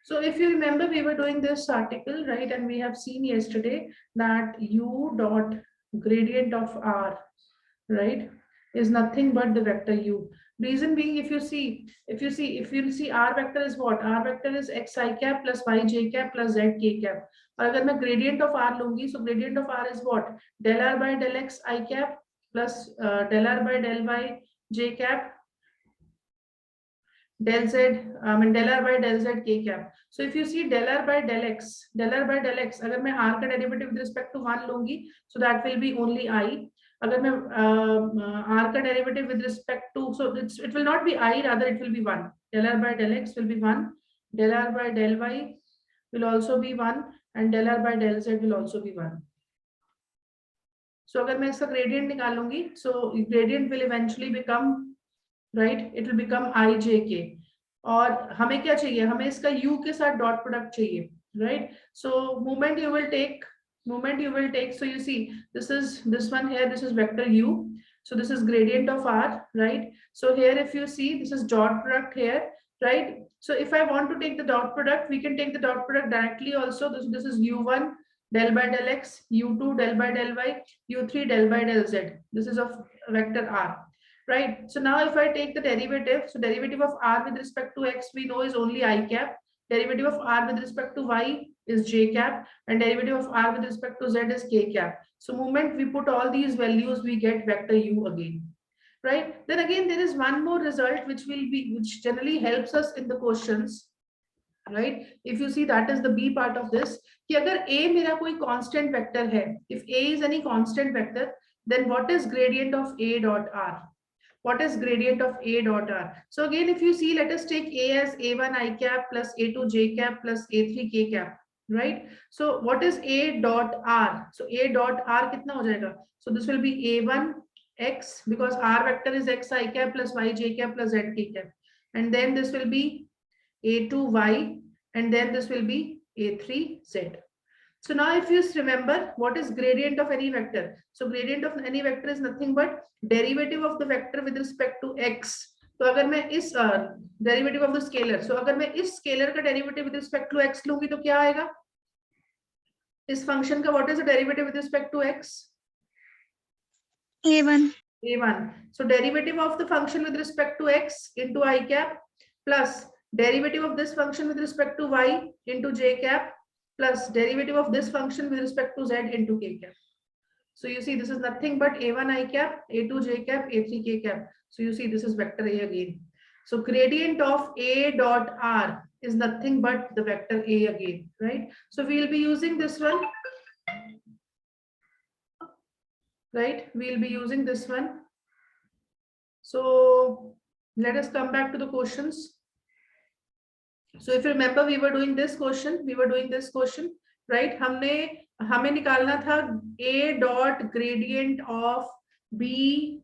So if you remember, we were doing this article, right? And we have seen yesterday that u dot gradient of r, right, is nothing but the vector u. Reason being, if you see r vector is what? R vector is xi cap plus yj cap plus zk cap. और अगर मैं gradient of r लूंगी, so gradient of r is what? Del r by del x I cap plus del r by del y j cap del z, I mean del r by del z k cap. So if you see del r by del x, अगर मैं r का derivative with respect to 1 लूंगी, so that will be only I. अगर मैं r का derivative with respect to, so it will not be I, rather it will be 1. Del r by del x will be 1, del r by del y will also be 1, and del r by del z will also be 1. So अगर मैं इसका gradient निकालूंगी, so gradient will eventually become, right, it will become ijk. और हमें क्या चाहिए? हमें इसका u के साथ डॉट प्रोडक्ट चाहिए, right? So moment you will take, so you see this is this one here, this is vector u, so this is gradient of r, right? So here if you see, this is dot product here, right? So if I want to take the dot product, we can take the dot product directly also. This is u1 del by del x, u2 del by del y, u3 del by del z. This is of vector r. Right. So now if I take the derivative, so derivative of r with respect to x we know is only I cap, derivative of r with respect to y is j cap, and derivative of r with respect to z is k cap. So moment we put all these values, we get vector u again. Right. Then again there is one more result which generally helps us in the questions. Right. If you see, that is the B part of this, कि अगर a मेरा कोई constant vector है, if a is any constant vector, then what is gradient of a dot r? What is gradient of a dot r? So again, if you see, let us take a as a1 I cap plus a2 j cap plus a3 k cap, right? So what is a dot r? So a dot r कितना हो जाएगा? So this will be a1 x, because r vector is x I cap plus y j cap plus z k cap, and then this will be a2 y, and then this will be a3 z. So now if you remember, what is gradient of any vector? So gradient of any vector is nothing but derivative of the vector with respect to x. तो अगर मैं इस derivative of the scalar, so अगर मैं इस scalar का derivative with respect to x लूंगी तो क्या आएगा? इस function का what is the derivative with respect to x? a1. a1. So derivative of the function with respect to x into I cap plus derivative of this function with respect to y into j cap plus derivative of this function with respect to z into k cap. So you see, this is nothing but a1 I cap, a2 j cap, a3 k cap. So you see, this is vector a again. So gradient of a dot r is nothing but the vector a again, right? So we will be using this one, right? We will be using this one. So let us come back to the questions. So if you remember, we were doing this question, right? हमें निकालना था a dot gradient of b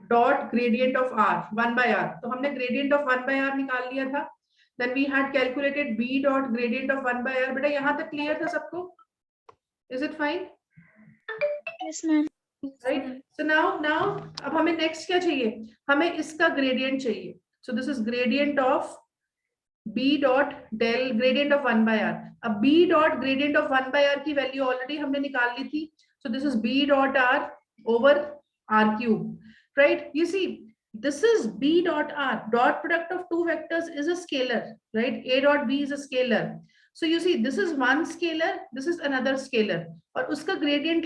dot gradient of r, 1 by r. तो हमने gradient of 1 by r निकाल लिया था. Then we had calculated b dot gradient of 1 by r. बेटा यहाँ तक clear था सबको? Is it fine? Yes, ma'am. Right. So now अब हमें next क्या चाहिए? हमें इसका gradient चाहिए. So this is gradient of b dot del gradient of 1 by r. अब b dot gradient of 1 by r की value already हमने निकाल ली थी. So this is b dot r over r cube, right? You see, this is b dot r. Dot product of two vectors is a scalar, right? A dot b is a scalar. So you see, this is one scalar, this is another scalar, और उसका gradient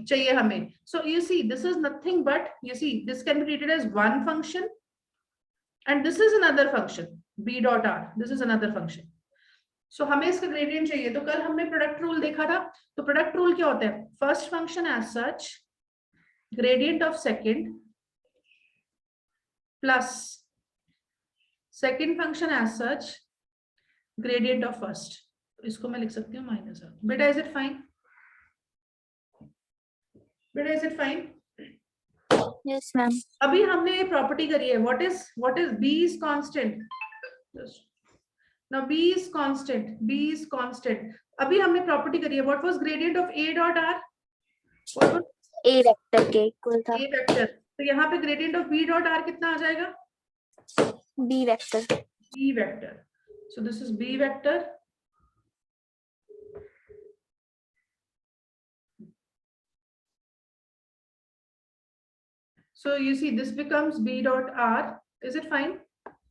चाहिए हमें. So you see, this is nothing but, you see, this can be treated as one function, and this is another function, b dot r. This is another function. So हमें इसका gradient चाहिए. तो कल हमने product rule देखा था. तो product rule क्या होता है? First function as such, gradient of second plus second function as such, gradient of first. इसको मैं लिख सकती हूँ minus r. बेटा, is it fine? बेटा, is it fine? Yes, ma'am. अभी हमने ये property करी है. What is b is constant? Now b is constant. अभी हमने property करी है. What was gradient of a dot r? What was a vector के equal था. a vector. तो यहाँ पे gradient of b dot r कितना आ जाएगा? B vector. B vector. So this is B vector. So you see this becomes B dot R. Is it fine?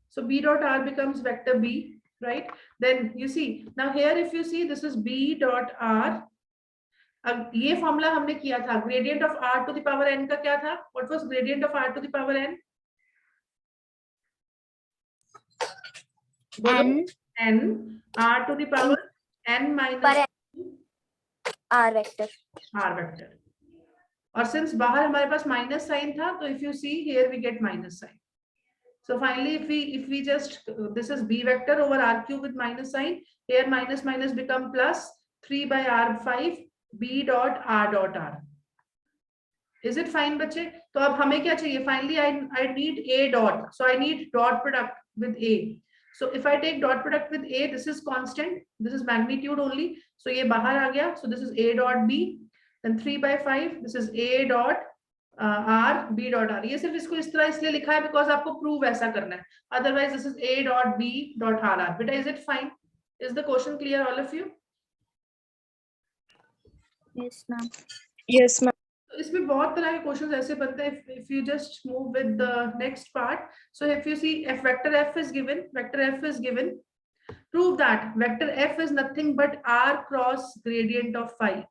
So B dot R becomes vector B, right? Then you see, now here if you see this is B dot R. अब ये formula हमने किया था, gradient of R to the power n का क्या था? What was gradient of R to the power n? N R to the power n minus R vector. R vector. और since बाहर हमारे पास माइनस साइन था, तो if you see here we get minus sign. So finally, if we just this is B vector over R cube with minus sign. Here minus minus become plus 3 by R5 B dot R. Is it fine, बच्चे? तो अब हमें क्या चाहिए? Finally, I need A dot. So I need dot product with A. So if I take dot product with A, this is constant. This is magnitude only. So ये बाहर आ गया. So this is A dot B. Then 3 by 5. This is A dot R B dot R. ये सिर्फ इसको इस तरह इसलिए लिखा है because आपको prove ऐसा करना है. Otherwise, this is A dot B dot R. But is it fine? Is the question clear, all of you? Yes, ma'am. Yes, ma'am. इसमें बहुत तरह के क्वेश्चंस ऐसे बनते हैं. If you just move with the next part. So if you see if vector f is given, prove that vector f is nothing but R cross gradient of phi.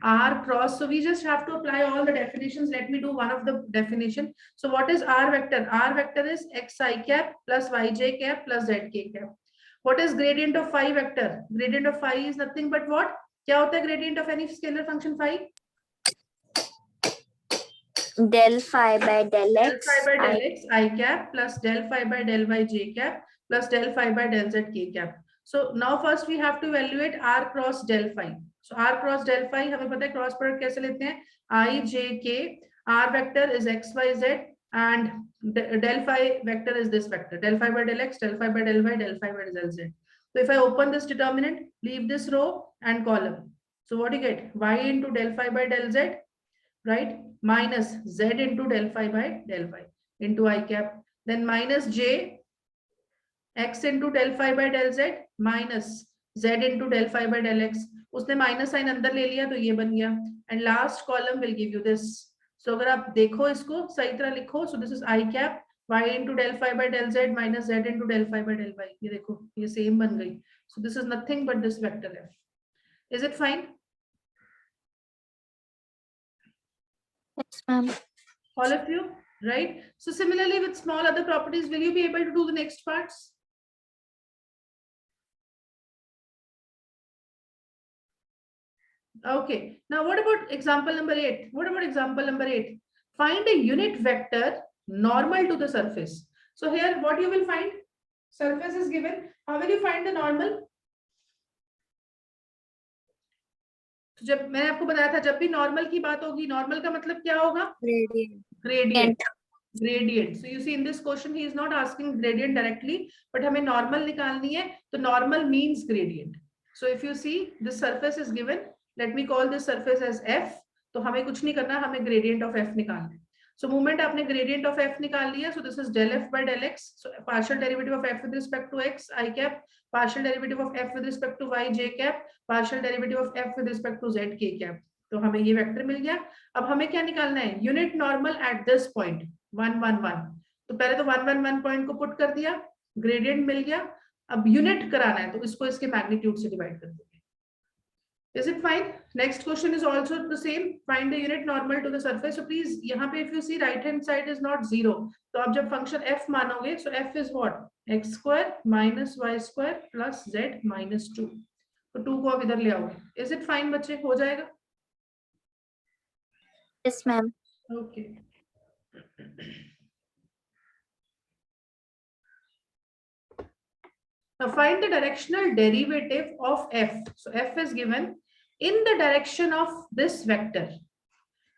R cross. So we just have to apply all the definitions. Let me do one of the definition. So what is R vector? R vector is xi cap plus yj cap plus zk cap. What is gradient of phi vector? Gradient of phi is nothing but what? क्या होता है gradient of any scalar function phi? Del phi by del x. Del phi by del x I cap plus del phi by del y j cap plus del phi by del z k cap. So now first we have to evaluate R cross del phi. So R cross del phi हमें पता है cross product कैसे लेते हैं? I j k. R vector is x y z and del phi vector is this vector. Del phi by del x, del phi by del y, del phi by del z. So if I open this determinant, leave this row and column. So what do you get? Y into del phi by del z, right? Minus z into del phi by del y into I cap. Then minus j x into del phi by del z minus z into del phi by del x. उसने minus sign अंदर ले लिया तो ये बन गया. And last column will give you this. So अगर आप देखो इसको सही तरह लिखो. So this is I cap y into del phi by del z minus z into del phi by del y. ये देखो ये सेम बन गई. So this is nothing but this vector f. Is it fine? Yes, ma'am. All of you, right? So similarly with small other properties, will you be able to do the next parts? Okay. Now what about example number 8? What about example number 8? Find a unit vector normal to the surface. So here what you will find? Surface is given. How will you find the normal? तो जब मैंने आपको बताया था जब भी normal की बात होगी, नॉर्मल का मतलब क्या होगा? Gradient. Gradient. So you see in this question he is not asking gradient directly, but हमें normal निकालनी है. तो normal means gradient. So if you see this surface is given, let me call this surface as f. तो हमें कुछ नहीं करना, हमें gradient of f निकालना है. So moment आपने gradient of f निकाल लिया, so this is del f by del x. So partial derivative of f with respect to x I cap, partial derivative of f with respect to y j cap, partial derivative of f with respect to z k cap. तो हमें ये vector मिल गया. अब हमें क्या निकालना है? Unit normal at this point 1 1 1. तो पहले तो 1 1 1 पॉइंट को पुट कर दिया, ग्रेडियंट मिल गया. अब यूनिट कराना है तो इसको इसके मैग्नीट्यूड से डिवाइड कर देंगे. Is it fine? Next question is also the same. Find the unit normal to the surface. So please यहाँ पे if you see right hand side is not 0. तो आप जब function f मानोगे, so f is what? x square minus y square plus z minus 2. तो 2 को आप इधर ले आओगे. Is it fine बच्चे? हो जाएगा? Yes, ma'am. Okay. Now find the directional derivative of f. So f is given in the direction of this vector.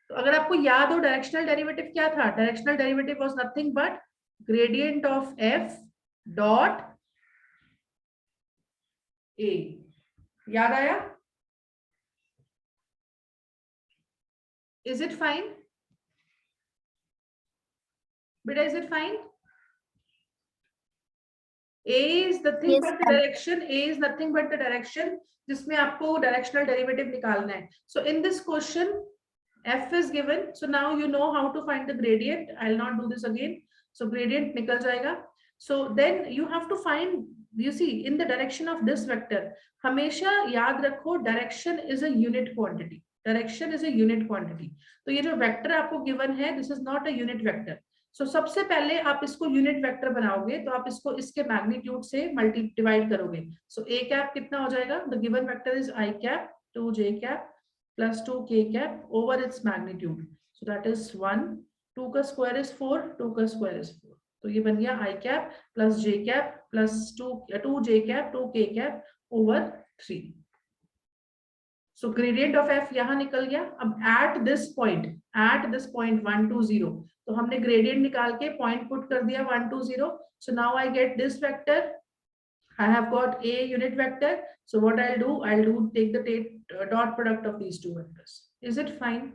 तो अगर आपको याद हो डायरेक्शनल डेरिवेटिव क्या था? Directional derivative was nothing but gradient of f dot a. याद आया? Is it fine? Beta, is it fine? A is nothing Yes, but the ma'am. direction. A is nothing but the direction जिसमें आपको directional derivative निकालना है. So in this question f is given. So now you know how to find the gradient. I'll not do this again. So gradient निकल जाएगा. So then you have to find, you see, in the direction of this vector, हमेशा याद रखो direction is a unit quantity. Direction is a unit quantity. तो ये जो vector आपको given है, this is not a unit vector. So सबसे पहले आप इसको यूनिट वेक्टर बनाओगे तो आप इसको इसके मैग्नीट्यूड से मल्टी डिवाइड करोगे. सो ए कैप कितना हो जाएगा? The given vector is I cap 2j cap plus 2k cap over its magnitude. So that is 1. 2 का square is 4. 2 का square is 4. तो ये बन गया i cap plus j cap plus 2j cap 2k cap over 3. So gradient of f यहाँ निकल गया. अब at this point 1 2 0, तो हमने gradient निकाल के point put कर दिया 1 2 0. So now I get this vector. I have got a unit vector. So what I'll do, take the dot product of these two vectors. Is it fine?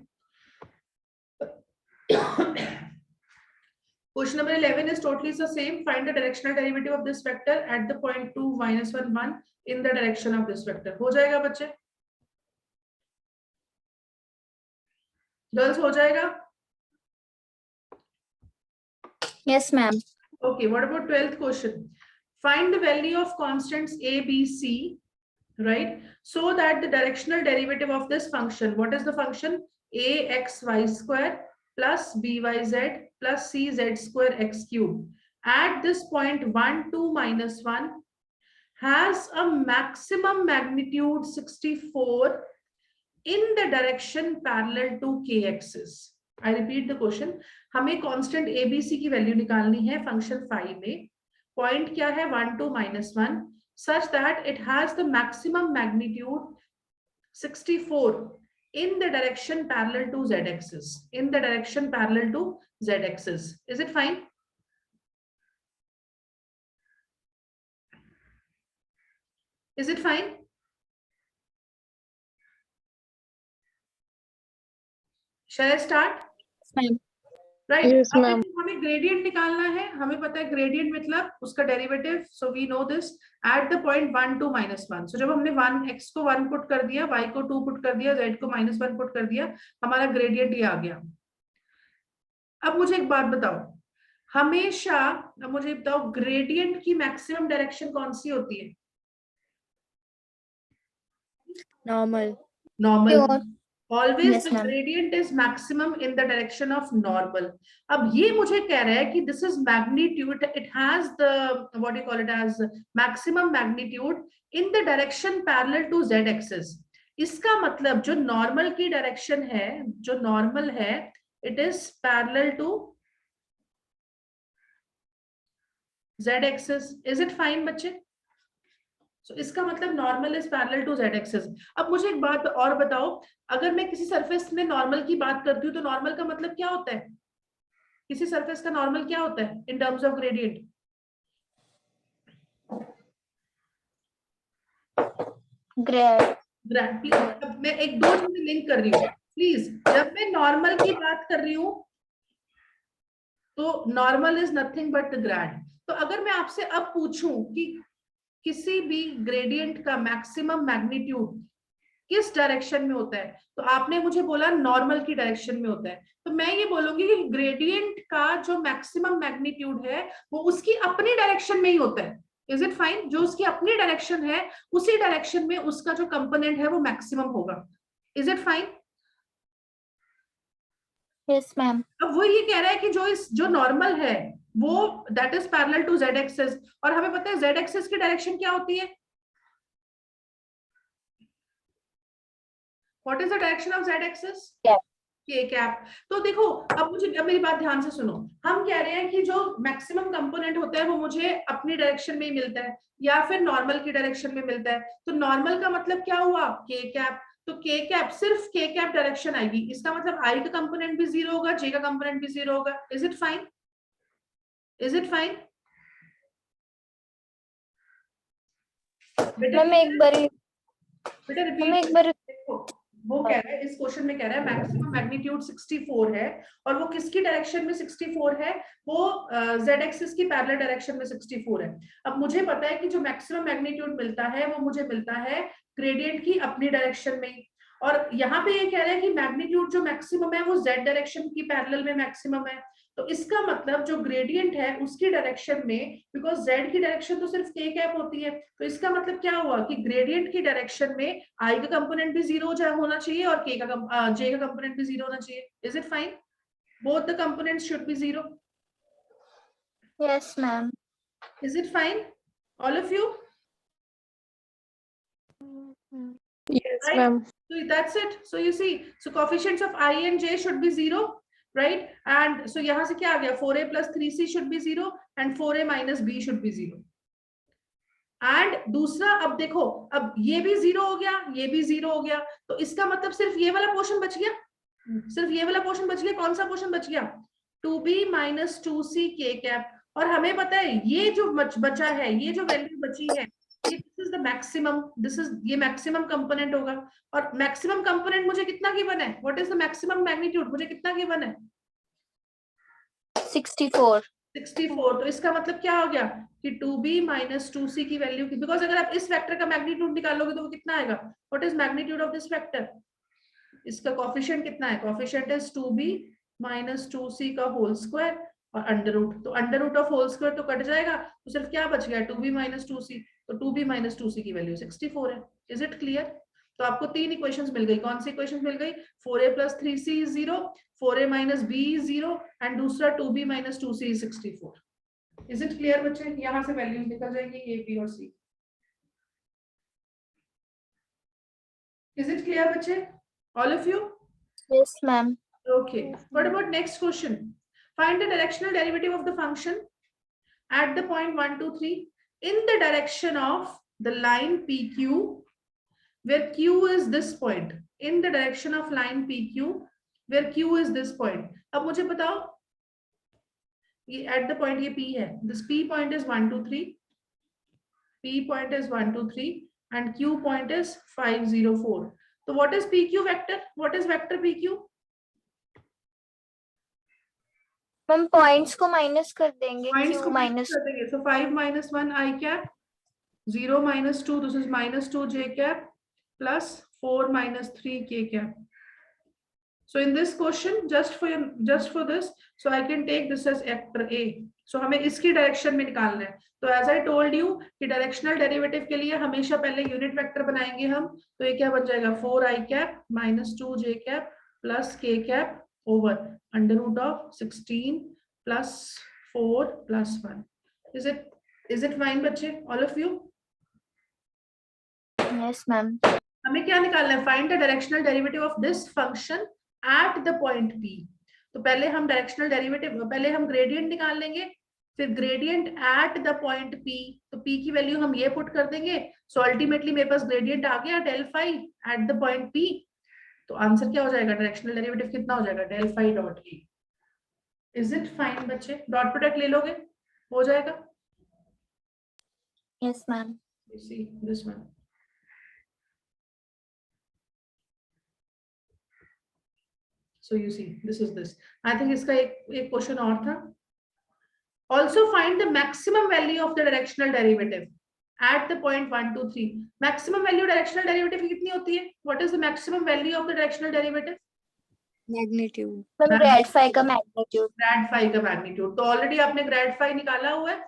Question number 11 is totally the same. Find the directional derivative of this vector at the point 2 minus 1 1 in the direction of this vector. हो जाएगा बच्चे? Girls हो जाएगा? Yes, ma'am. Okay, what about 12th question? Find the value of constants a, b, c, right? So that the directional derivative of this function, what is the function? Axy square plus byz plus cz square x cube at this point 1 2 minus 1 has a maximum magnitude 64 in the direction parallel to k axis. I repeat the question. हमें constant abc की value निकालनी है function phi में. Point क्या है? 1 2 minus 1 such that it has the maximum magnitude 64 in the direction parallel to z axis. In the direction parallel to z axis. Is it fine? Is it fine? Shall I start? Ma'am. Right. Yes, अब ma'am. देखो, हमें gradient निकालना है. हमें पता है gradient मतलब उसका derivative. So we know this at the point 1 2 minus 1. So जब हमने 1 x को 1 पुट कर दिया, y को 2 पुट कर दिया, z को -1 पुट कर दिया, हमारा ग्रेडियंट ये आ गया. अब मुझे एक बात बताओ, हमेशा मुझे बताओ ग्रेडियंट की मैक्सिमम डायरेक्शन कौन सी होती है? Normal. Normal. Pure. Always Yes, the ma'am. gradient is maximum in the direction of normal. अब ये मुझे कह रहा है कि this is magnitude, it has the what do you call it as maximum magnitude in the direction parallel to z axis. इसका मतलब जो normal की direction है, जो normal है, it is parallel to z axis. Is it fine बच्चे? So, इसका मतलब normal is parallel to z axis. अब मुझे एक बात और बताओ, अगर मैं किसी सरफेस में नॉर्मल की बात करती हूँ तो नॉर्मल का मतलब क्या होता है? किसी सरफेस का नॉर्मल क्या होता है in terms of gradient? Grad. अब मैं एक दो चीजें लिंक कर रही हूँ प्लीज. जब मैं नॉर्मल की बात कर रही हूँ तो normal is nothing but the grade. तो अगर मैं आपसे अब पूछूं कि किसी भी ग्रेडियंट का मैक्सिमम मैग्नीट्यूड किस डायरेक्शन में होता है, तो आपने मुझे बोला नॉर्मल की डायरेक्शन में होता है. तो मैं ये बोलूंगी कि ग्रेडियंट का जो मैक्सिमम मैग्नीट्यूड है वो उसकी अपनी डायरेक्शन में ही होता है. Is it fine? जो उसकी अपनी डायरेक्शन है उसी डायरेक्शन में उसका जो कंपोनेंट है वो मैक्सिमम होगा. Is it fine? Yes, ma'am. अब वो ये कह रहा है कि जो नॉर्मल है वो that is parallel to z axis, और हमें पता है z एक्सिस की डायरेक्शन क्या होती है? What is the direction of z axis? k cap. तो देखो, अब मेरी बात ध्यान से सुनो. हम कह रहे हैं कि जो मैक्सिमम कंपोनेंट होता है वो मुझे अपनी डायरेक्शन में ही मिलता है या फिर नॉर्मल की डायरेक्शन में मिलता है. तो नॉर्मल का मतलब क्या हुआ? k cap. तो k कैप, सिर्फ k कैप डायरेक्शन आएगी. इसका मतलब i का कंपोनेंट भी 0 होगा, j का कंपोनेंट भी 0 होगा. Is it fine? Is it fine? Ma'am एक बार बेटा रिपीट. वो कह रहा है, इस क्वेश्चन में कह रहा है मैक्सिमम मैग्नीट्यूड 64 है और वो किसकी डायरेक्शन में 64 है, वो z एक्सिस की पैरेलल डायरेक्शन में 64 है। अब मुझे पता है कि जो मैक्सिमम मैग्नीट्यूड मिलता है वो मुझे मिलता है ग्रेडियंट की अपनी डायरेक्शन में, और यहाँ पे ये कह रहा है कि मैग्नीट्यूड जो मैक्सिमम है वो z डायरेक्शन की पैरेलल में मैक्सिमम है। तो इसका मतलब जो ग्रेडियंट है उसकी डायरेक्शन में, बिकॉज z की डायरेक्शन तो सिर्फ k कैप होती है, तो इसका मतलब क्या हुआ कि ग्रेडियंट की डायरेक्शन में i का कंपोनेंट भी जीरो होना चाहिए और j का कंपोनेंट भी जीरो होना चाहिए। Is it fine? Both the components should be zero. Yes, ma'am. Is it fine, all of you? Yes, Right? ma'am. So that's it. So you see, so coefficients of I and J should be zero, right? And so यहाँ से क्या आ गया, 4a plus 3c should be zero and 4a minus b should be zero. And दूसरा, अब देखो, अब ये भी जीरो हो गया, ये भी जीरो हो गया, तो इसका मतलब सिर्फ ये वाला पोर्शन बच गया, सिर्फ ये वाला पोर्शन बच गया। कौन सा पोर्शन बच गया? 2b minus 2c k cap. और हमें पता है ये जो बचा है, ये जो वैल्यू बची है, ये this is the maximum, this is, ये मैक्सिमम कंपोनेंट होगा। और मैक्सिमम कंपोनेंट मुझे कितना गिवन है? What is the maximum magnitude, मुझे कितना गिवन है? 64. 64। तो इसका मतलब क्या हो गया कि 2b minus 2c की वैल्यू की, बिकॉज अगर आप इस वेक्टर का मैग्नीट्यूड निकालोगे तो वो कितना आएगा? What is magnitude of this vector? इसका कोफिशिएंट कितना है? Coefficient is 2b minus 2c का होल स्क्वायर और अंडर रूट। तो under root of whole square तो कट जाएगा, तो सिर्फ क्या बच गया? 2b minus 2c। तो 2b minus 2c की वैल्यू 64 है। Is it clear? तो आपको तीन इक्वेशंस मिल गई। कौन सी इक्वेशंस मिल गई? 4a plus 3c is 0, 4a minus b is 0 and दूसरा 2b minus 2c is 64। Is it clear बच्चे? यहां से वैल्यूज निकल जाएंगी a, b और c। इज इट क्लियर बच्चे, all of you? Yes, ma'am. Okay, what about next question? Find the directional derivative of the function at the point 1, 2, 3 in the direction of the line PQ, where Q is this point. In the direction of line PQ, where Q is this point. अब मुझे बताओ, ये at the point ये P है. This P point is 1, 2, 3. P point is 1, 2, 3, and Q point is 5, 0, 4. So what is PQ vector? What is vector PQ? Ma'am points को minus कर देंगे, Points Q को माइनस। कर देंगे। So 5 minus 1 I cap, 0 minus 2, this is minus 2 J cap, plus 4 minus 3 K cap. So in this question, just for this, so I can take this as vector A. So हमें इसकी direction में निकालना है। तो as I told you कि directional derivative के लिए हमेशा पहले यूनिट वेक्टर बनाएंगे हम। तो ये क्या बन जाएगा? 4 I cap minus 2 J cap plus K cap over under root of 16 plus 4 plus 1. Is it fine बच्चे, all of you? Yes, ma'am. हमें क्या निकालना है? Find the directional derivative of this function at the point P। तो पहले हम directional derivative, पहले हम ग्रेडियंट निकाल लेंगे, फिर gradient eight the point P। तो P की वैल्यू हम ये पुट कर देंगे। सो अल्टीमेटली मेरे पास ग्रेडियंट आ गया del phi at the point P। तो आंसर क्या हो जाएगा? डायरेक्शनल डेरिवेटिव कितना हो जाएगा? Del phi dot A. Is it fine बच्चे? डॉट प्रोडक्ट ले लोगे, हो जाएगा। Yes, ma'am. You see this one. So you see, this is this. I think इसका एक क्वेश्चन और था। Also find the maximum value of the directional derivative at the point 1, 2, 3. Maximum value directional derivative की कितनी होती है? What is the maximum value of the directional derivative? Magnitude. Ma'am grad phi का magnitude. Grad phi का magnitude. तो already आपने grad phi निकाला हुआ है,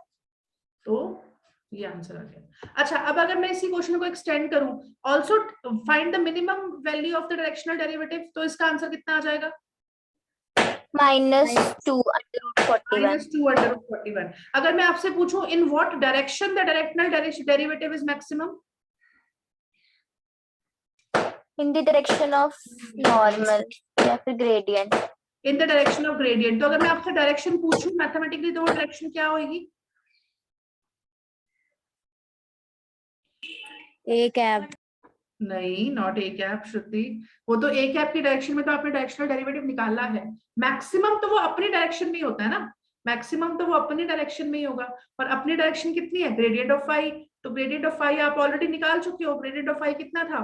तो ये आंसर आ गया। अच्छा, अब अगर मैं इसी क्वेश्चन को एक्सटेंड करूं, also find the minimum value of the directional derivative, तो इसका आंसर कितना आ जाएगा? -2 under root 41. -2 under root 41। अगर मैं आपसे पूछूं in what direction the directional derivative is maximum? In the direction of normal या फिर gradient. In the direction of gradient. तो अगर मैं आपसे डायरेक्शन पूछूं मैथमेटिकली, तो वो डायरेक्शन क्या होगी? A cap. नहीं, नॉट ए कैप श्रुति। वो तो ए कैप की डायरेक्शन में तो आपने डायरेक्शनल डेरिवेटिव निकाला है। मैक्सिमम तो वो अपनी डायरेक्शन में ही होता है ना, मैक्सिमम तो वो अपनी डायरेक्शन में ही होगा। और अपनी डायरेक्शन कितनी है? Gradient of phi. तो ग्रेडियंट ऑफ फाई आप ऑलरेडी निकाल चुके हो। ग्रेडियंट ऑफ फाई कितना था?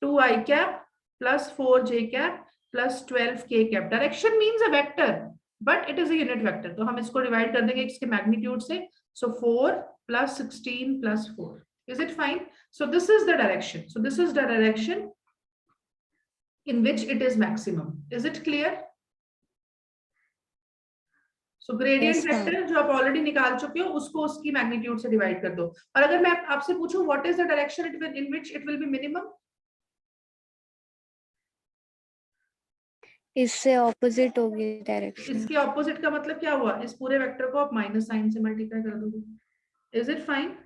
2 I cap plus 4 j cap plus 12 k cap. Direction means a vector, but it is a unit vector. तो हम इसको डिवाइड कर देंगे इसके मैग्नीट्यूड से. So 4 plus 16 plus 4. Is it fine? So this is the direction. So this is the direction in which it is maximum. Is it clear? So gradient Yes, ma'am. vector जो आप already निकाल चुके हो उसको उसकी magnitude से divide कर दो. और अगर मैं आपसे पूछूं what is the direction in which it will be minimum? इससे ऑपोजिट होगी डायरेक्शन. इसके ऑपोजिट का मतलब क्या हुआ? इस पूरे वेक्टर को आप माइनस साइन से मल्टीप्लाई कर दोगे. Is it fine?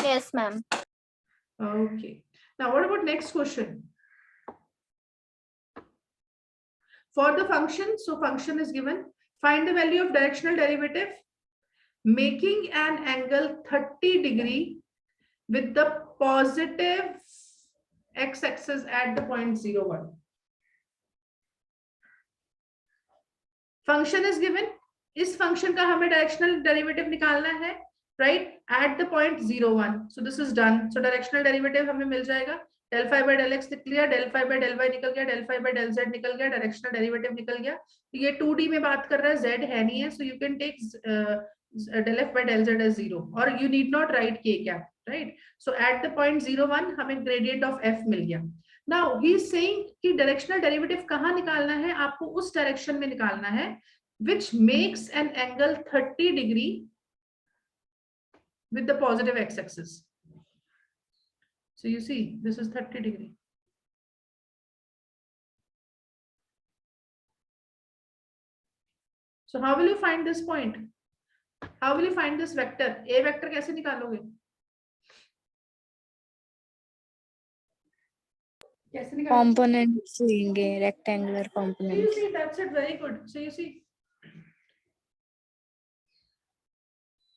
Yes, ma'am. Okay. Now what about next question? For the function, so function is given. Find the value of directional derivative making an angle 30 degree with the positive x-axis at the point 0, 1. Function is given. इस function का हमें directional derivative निकालना है, right? At the point 0, 1. So this is done. So directional derivative हमें मिल जाएगा. Del phi by del x निकल गया, del phi by del y निकल गया, del phi by del z निकल गया, directional derivative निकल गया. तो ये 2D में बात कर रहा है, z है नहीं है, so you can take del f by del z as 0, or you need not write k cap, right? So at the point 0, 1 हमें gradient of f मिल गया. Now he is saying कि directional derivative कहाँ निकालना है? आपको उस direction में निकालना है which makes an angle 30 degree with the positive x-axis. So you see, this is 30 degree. So how will you find this point? How will you find this vector? A vector कैसे निकालोगे? कैसे निकालोगे? Components लेंगे, rectangular You components. see, that's it. Very good. So you see,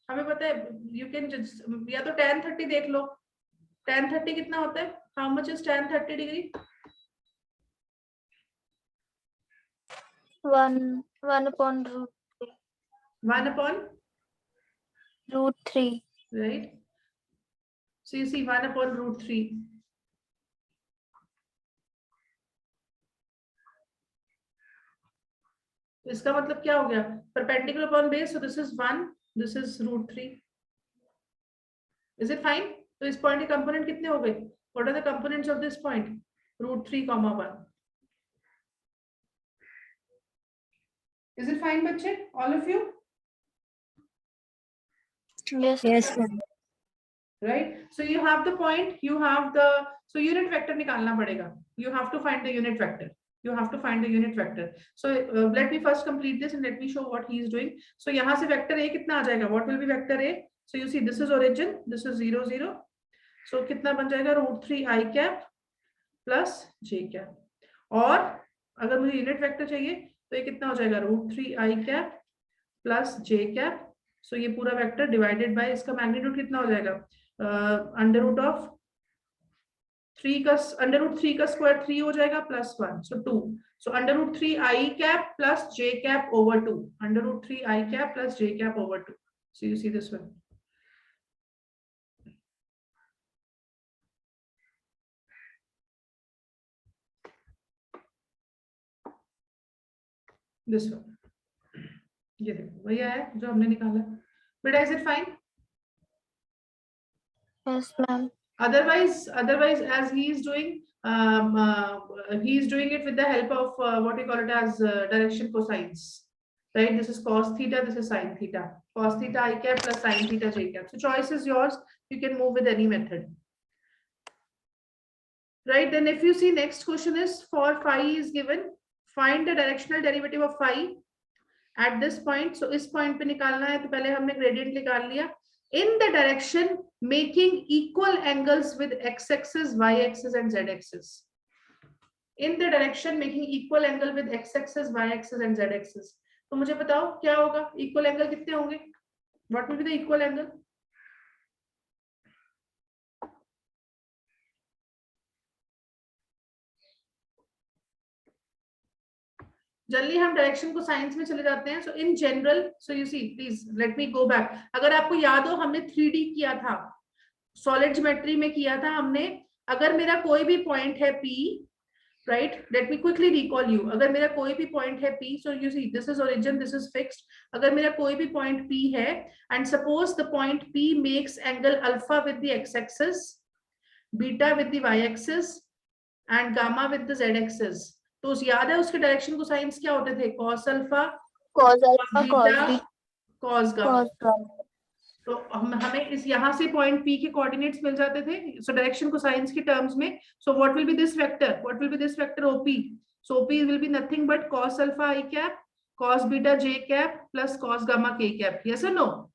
हमें पता है, you can just या तो tan 30 देख लो. tan 30 कितना होता है? How much is tan 30 degree? 1 upon root 1 upon root 3. right? So you see 1 upon root 3. तो इसका मतलब क्या हो गया? Perpendicular upon base. So this is 1. This is root 3. Is it fine? तो इस पॉइंट के कंपोनेंट कितने हो गए? What are the components of this point? Root 3, 1. Is it fine, बच्चे? All of you? Yes. Yes ma'am. Right? So you have the point, you have the, so unit vector निकालना पड़ेगा. You have to find the unit vector. You have to find the unit vector. So let me first complete this and let me show what he is doing. So यहाँ से vector A कितना आ जाएगा? What will be vector A? So you see this is origin, this is 0, 0. So कितना बन जाएगा? root 3 I cap plus j cap. और अगर मुझे unit vector चाहिए तो ये कितना हो जाएगा? root 3 I cap plus j cap. So ये पूरा vector divided by इसका magnitude कितना हो जाएगा? Under root of 3 का under root 3 का square 3 हो जाएगा plus 1, so 2. So under root 3 I cap plus j cap over 2. Under root 3 I cap plus j cap over 2. So you see this one. This one. ये देखो वही आया जो हमने निकाला. But is it fine? Yes, ma'am. Otherwise, as he is doing it with the help of what we call it as direction cosines, right? This is cos theta, this is sin theta. Cos theta I cap plus sin theta j cap. So choice is yours. You can move with any method, right? Then if you see next question is for phi is given, find the directional derivative of phi at this point. So इस point पे निकालना है तो पहले हमने gradient निकाल लिया. In the direction making equal angles with x-axis, y-axis and z-axis. In the direction making equal angle with x-axis, y-axis and z-axis. तो मुझे बताओ क्या होगा? Equal angle कितने होंगे? What will be the equal angle? जल्दी हम डायरेक्शन को साइंस में चले जाते हैं. So in general, so you see, please let me go back. अगर आपको याद हो हमने 3D किया था, सॉलिड ज्योमेट्री में किया था हमने अगर मेरा कोई भी पॉइंट है P, right, let me quickly recall you, अगर मेरा कोई भी पॉइंट है P, so you see this is origin, this is fixed, अगर मेरा कोई भी पॉइंट P है and suppose the point P makes angle alpha with the x axis, beta with the y axis and gamma with the z axis, तो याद है उसके direction को साइंस क्या होते थे? cos alpha, cos alpha, cos beta, beta, cos gamma. cos gamma. तो हमें इस यहाँ से पॉइंट P के कोऑर्डिनेट्स मिल जाते थे, सो डायरेक्शन को साइंस के टर्म्स में. So what will be this vector? What will be this vector? OP. So OP will be nothing but cos alpha i cap, cos beta j cap plus cos gamma k cap. Yes or no?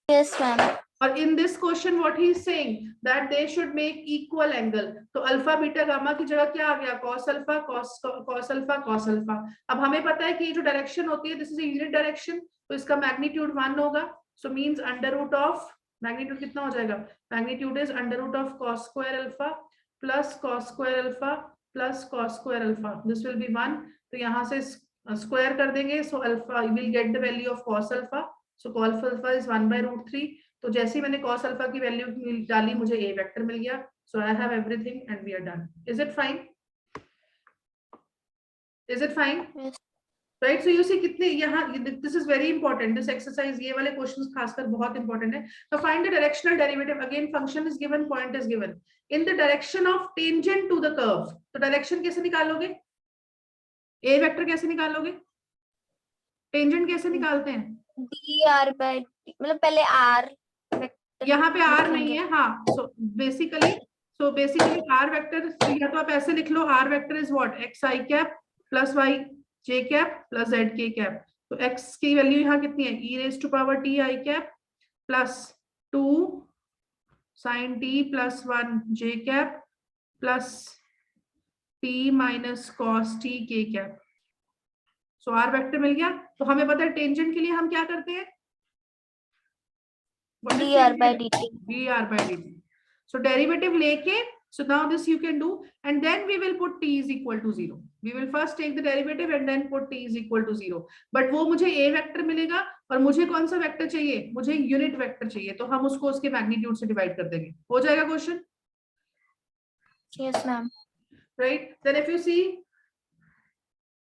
Yes, ma'am. और in this question what he is saying that they should make equal angle. तो alpha beta gamma की जगह क्या आ गया? cos alpha, cos alpha, cos alpha. अब हमें पता है कि ये जो डायरेक्शन होती है, दिस इज यूनिट डायरेक्शन, तो इसका मैग्नीट्यूड 1 होगा. So means under root of, magnitude कितना हो जाएगा? Magnitude is under root of cos square alpha plus cos square alpha plus cos square alpha. This will be 1. तो यहाँ से स्क्वायर कर देंगे, so alpha you will get the value of cos अल्फा. So cos alpha is 1/√3. तो जैसे ही मैंने cos alpha की वैल्यू डाली, मुझे a वेक्टर मिल गया. So I have everything and we are done. Is it fine? Is it fine? Yes. Right. So you see कितने यहाँ, this is very important, this exercise, ये वाले क्वेश्चंस खासकर बहुत इंपॉर्टेंट है. तो find the directional derivative. Again function is given, point is given in the direction of tangent to the curve. तो direction कैसे निकालोगे? a वेक्टर कैसे निकालोगे? टेंजेंट कैसे निकालते हैं? dr by मतलब पहले r वेक्टर यहाँ पे r नहीं है. हाँ. सो बेसिकली r वेक्टर, या तो आप ऐसे लिख लो, r vector is what? x i cap plus y j cap plus z k cap. तो x की वैल्यू यहाँ कितनी है? e raise to power t i cap plus 2 sin t plus 1 j cap plus t minus cos t k cap. So r vector मिल गया. तो हमें पता है टेंजेंट के लिए हम क्या करते हैं? dr by dt. dr by dt. So derivative लेके, so now this you can do, and then we will put t is equal to 0. We will first take the derivative and then put t is equal to 0. But वो मुझे a vector मिलेगा और मुझे कौन सा vector चाहिए? मुझे unit vector चाहिए. तो हम उसको उसके मैग्नीट्यूड से डिवाइड कर देंगे. हो जाएगा question? Yes, ma'am. Right. Then if you see,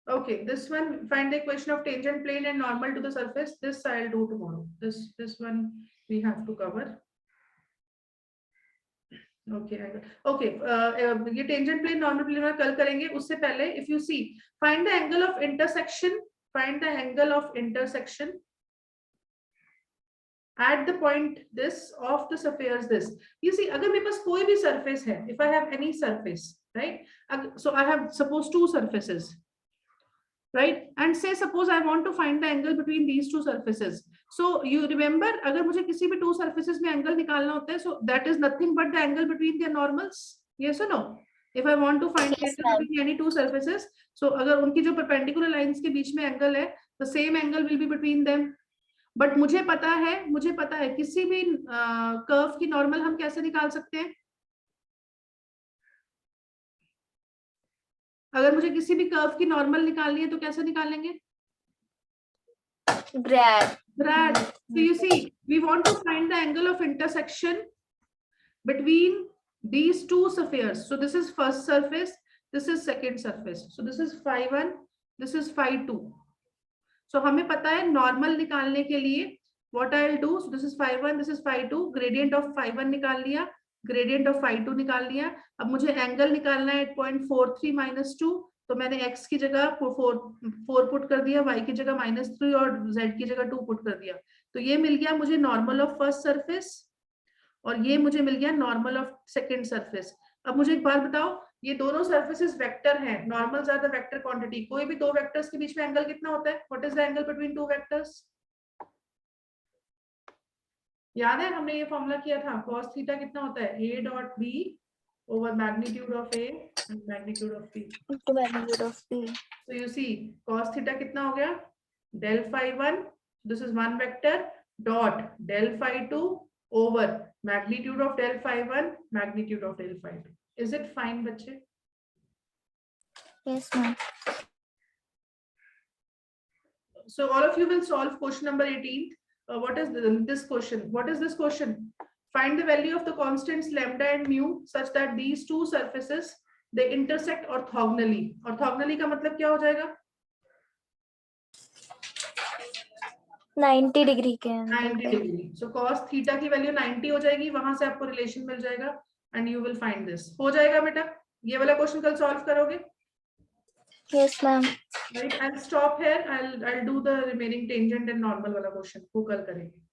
okay, this one, find the equation of tangent plane and normal to the surface. This I'll do tomorrow. This one we have to cover. Okay, ये tangent plane normal plane में कल करेंगे. उससे पहले if you see, find the angle of intersection, find the angle of intersection at the point this of the spheres this. You see, अगर मेरे पास कोई भी सरफेस है, if I have any surface, right, so I have suppose 2 surfaces, right, and say suppose I want to find the angle between these 2 surfaces. So you remember, अगर मुझे किसी भी 2 surfaces में angle निकालना होता है, so that is nothing but the angle between their normals. Yes or no? If I want to find the angle between any 2 surfaces, so अगर उनकी जो perpendicular lines के बीच में angle है, the same angle will be between them. But मुझे पता है किसी भी curve की normal हम कैसे निकाल सकते हैं? अगर मुझे किसी भी कर्व की नॉर्मल निकालनी है तो कैसे निकालेंगे? grad. So you see, we want to find the angle of intersection between these 2 spheres. So this is first surface, this is second surface. So this is phi 1, this is phi 2. So हमें पता है normal निकालने के लिए what I'll do, so this is phi 1, this is phi 2, gradient of phi 1 निकाल लिया, gradient of phi 2 निकाल लिया. अब मुझे एंगल निकालना है 0.43 - 2. तो मैंने x की जगह 4 पुट कर दिया, y की जगह -3 और z की जगह 2 पुट कर दिया. तो ये मिल गया मुझे नॉर्मल ऑफ फर्स्ट सरफेस और ये मुझे मिल गया नॉर्मल ऑफ सेकंड सरफेस. अब मुझे एक बात बताओ, ये दोनों सरफेसेस वेक्टर हैं, नॉर्मल ज्यादा वेक्टर क्वांटिटी. कोई भी 2 वेक्टर्स के बीच में एंगल कितना होता है? What is the angle between 2 vectors? याद है हमने ये फॉर्मूला किया था, cos थीटा कितना होता है? a dot b over magnitude of a and magnitude of b. Into magnitude of b. So you see, cos theta कितना हो गया? del phi 1, this is one vector, dot del phi 2 over magnitude of del phi 1, magnitude of del phi 2. Is it fine, बच्चे? Yes, ma'am. So all of you will solve question number 18. What is this question? What is this question? find the value of the constants lambda and mu such that these two surfaces they intersect orthogonally. Orthogonally का मतलब क्या हो जाएगा? 90 degree के 90 degree. So cos theta की value 90 हो जाएगी, वहां से आपको रिलेशन मिल जाएगा and you will find this. हो जाएगा बेटा? ये वाला क्वेश्चन कल सॉल्व करोगे? Yes ma'am. Right, I'll stop here. I'll do the remaining tangent and normal वाला क्वेश्चन वो कल करेंगे.